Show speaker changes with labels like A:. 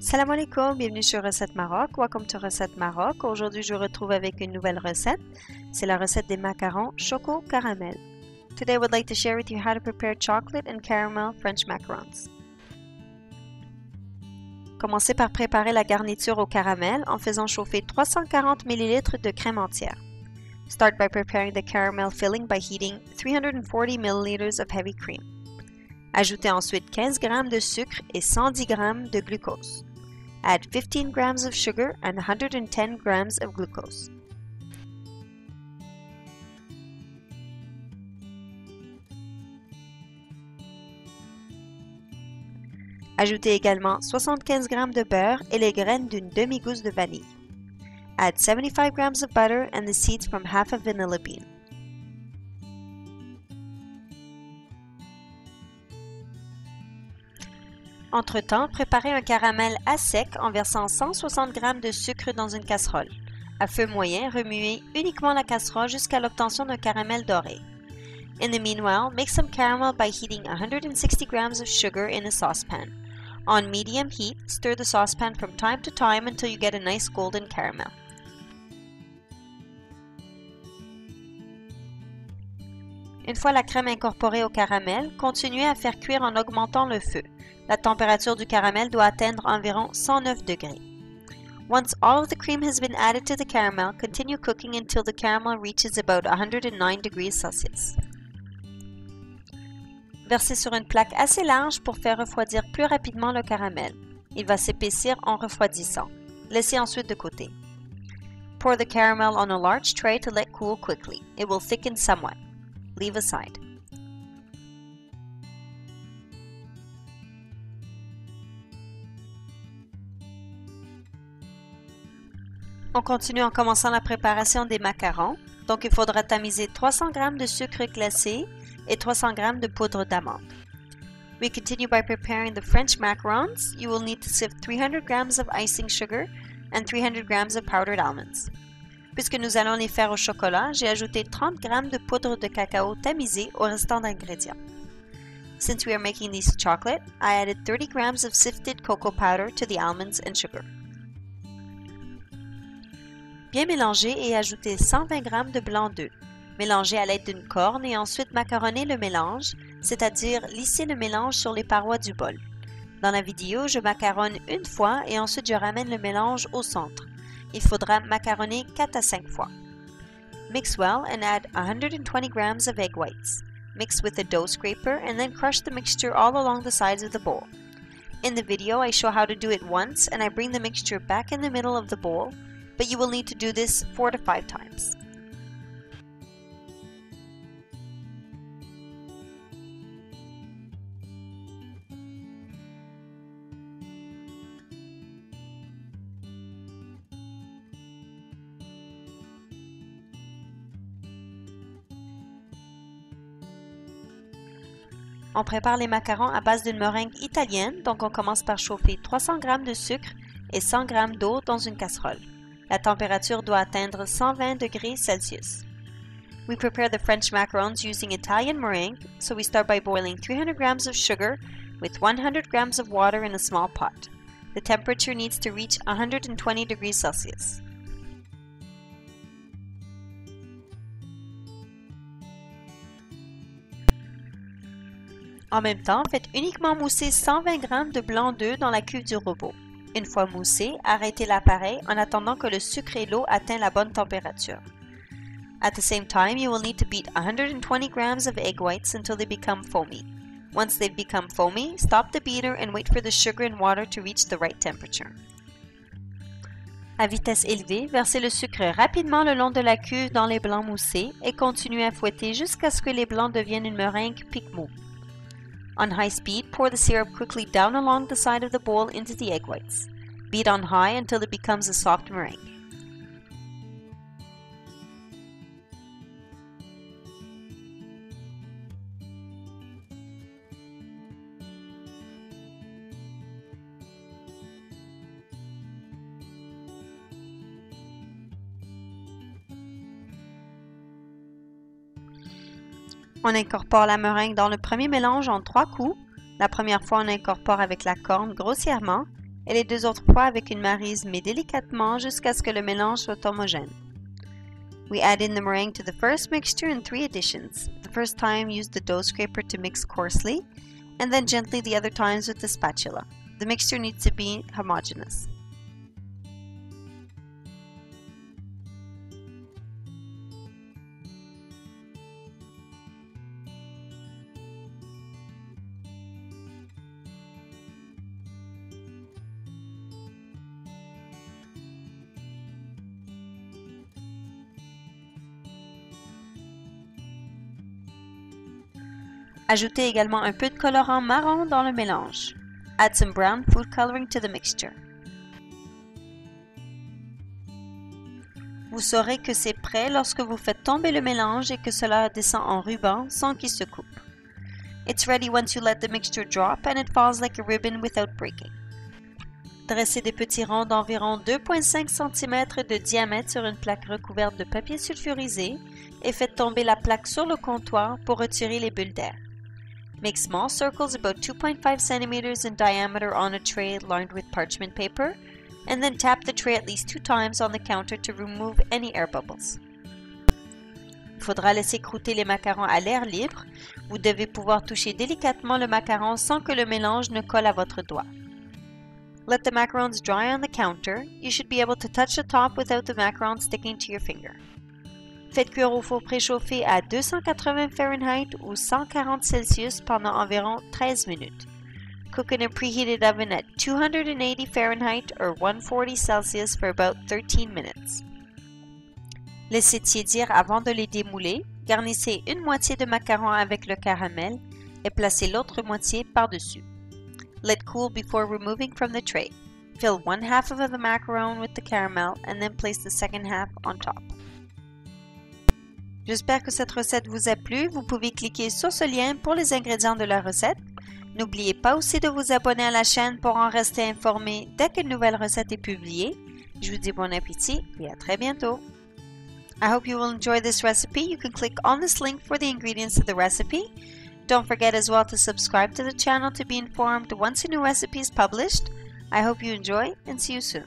A: Salam alaikum, bienvenue sur Recette Maroc. Welcome to Recette Maroc. Aujourd'hui, je vous retrouve avec une nouvelle recette. C'est la recette des macarons choco caramel. Today, I would like to share with you how to prepare chocolate and caramel French macarons. Commencez par préparer la garniture au caramel en faisant chauffer 340 ml de crème entière. Start by preparing the caramel filling by heating 340 ml of heavy cream. Ajoutez ensuite 15 g de sucre et 110 g de glucose. Add 15 g of sugar and 110 g of glucose. Ajoutez également 75 g de beurre et les graines d'une demi-gousse de vanille. Add 75 g of butter and the seeds from half a vanilla bean. Entre-temps, préparez un caramel à sec en versant 160 g de sucre dans une casserole. À feu moyen, remuez uniquement la casserole jusqu'à l'obtention d'un caramel doré. In the meanwhile, make some caramel by heating 160 g of sugar in a saucepan. On medium heat, stir the saucepan from time to time until you get a nice golden caramel. Une fois la crème incorporée au caramel, continuez à faire cuire en augmentant le feu. La température du caramel doit atteindre environ 109 degrés. Once all of the cream has been added to the caramel, continue cooking until the caramel reaches about 109 degrees Celsius. Versez sur une plaque assez large pour faire refroidir plus rapidement le caramel. Il va s'épaissir en refroidissant. Laissez ensuite de côté. Pour the caramel on a large tray to let cool quickly. It will thicken somewhat. Leave aside. On continue en commençant la préparation des macarons. Donc, il faudra tamiser 300 g de sucre glacé et 300 g de poudre d'amande. We continue by preparing the French macarons. You will need to sift 300 g of icing sugar and 300 g of powdered almonds. Puisque nous allons les faire au chocolat, j'ai ajouté 30 g de poudre de cacao tamisée au restant d'ingrédients. Since we are making these chocolate, I added 30 g of sifted cocoa powder to the almonds and sugar. Bien mélanger et ajouter 120 g de blanc d'œuf. Mélangez à l'aide d'une corne et ensuite macaronnez le mélange, c'est-à-dire lisser le mélange sur les parois du bol. Dans la vidéo, je macaronne une fois et ensuite je ramène le mélange au centre. Il faudra macaronner 4 à 5 fois. Mix well and add 120 g of egg whites. Mix with a dough scraper and then crush the mixture all along the sides of the bowl. In the video, I show how to do it once and I bring the mixture back in the middle of the bowl, but you will need to do this 4 to 5 times. On prépare les macarons à base d'une meringue italienne, donc on commence par chauffer 300 g de sucre et 100 g d'eau dans une casserole. La température doit atteindre 120 degrés Celsius. We prepare the French macarons using Italian meringue, so we start by boiling 300 g of sugar with 100 g of water in a small pot. The temperature needs to reach 120 degrees Celsius. En même temps, faites uniquement mousser 120 g de blanc d'œuf dans la cuve du robot. Une fois moussé, arrêtez l'appareil en attendant que le sucre et l'eau atteignent la bonne température. At the same time, you will need to beat 120 g of egg whites until they become foamy. Once they've become foamy, stop the beater and wait for the sugar and water to reach the right temperature. À vitesse élevée, versez le sucre rapidement le long de la cuve dans les blancs moussés et continuez à fouetter jusqu'à ce que les blancs deviennent une meringue pique-mou. On high speed, pour the syrup quickly down along the side of the bowl into the egg whites. Beat on high until it becomes a soft meringue. On incorpore la meringue dans le premier mélange en 3 coups. La première fois, on incorpore avec la corne grossièrement et les 2 autres fois avec une maryse, mais délicatement jusqu'à ce que le mélange soit homogène. We add in the meringue to the first mixture in 3 additions. The first time, use the dough scraper to mix coarsely, and then gently the other times with the spatula. The mixture needs to be homogeneous. Ajoutez également un peu de colorant marron dans le mélange. Add some brown food coloring to the mixture. Vous saurez que c'est prêt lorsque vous faites tomber le mélange et que cela descend en ruban sans qu'il se coupe. It's ready once you let the mixture drop and it falls like a ribbon without breaking. Dressez des petits ronds d'environ 2,5 cm de diamètre sur une plaque recouverte de papier sulfurisé et faites tomber la plaque sur le comptoir pour retirer les bulles d'air. Make small circles about 2.5 centimeters in diameter on a tray lined with parchment paper, and then tap the tray at least 2 times on the counter to remove any air bubbles. Il faudra laisser croûter les macarons à l'air libre. Vous devez pouvoir toucher délicatement le macaron sans que le mélange ne colle à votre doigt. Let the macarons dry on the counter. You should be able to touch the top without the macarons sticking to your finger. Faites cuire au four préchauffé à 280 Fahrenheit ou 140 Celsius pendant environ 13 minutes. Cook in a preheated oven at 280 Fahrenheit or 140 Celsius for about 13 minutes. Laissez tiédir avant de les démouler. Garnissez une moitié de macaron avec le caramel et placez l'autre moitié par-dessus. Let cool before removing from the tray. Fill 1/2 of the macaron with the caramel and then place the second half on top. J'espère que cette recette vous a plu. Vous pouvez cliquer sur ce lien pour les ingrédients de la recette. N'oubliez pas aussi de vous abonner à la chaîne pour en rester informé dès qu'une nouvelle recette est publiée. Je vous dis bon appétit et à très bientôt. I hope you will enjoy this recipe. You can click on this link for the ingredients of the recipe. Don't forget as well to subscribe to the channel to be informed once a new recipe is published. I hope you enjoy and see you soon.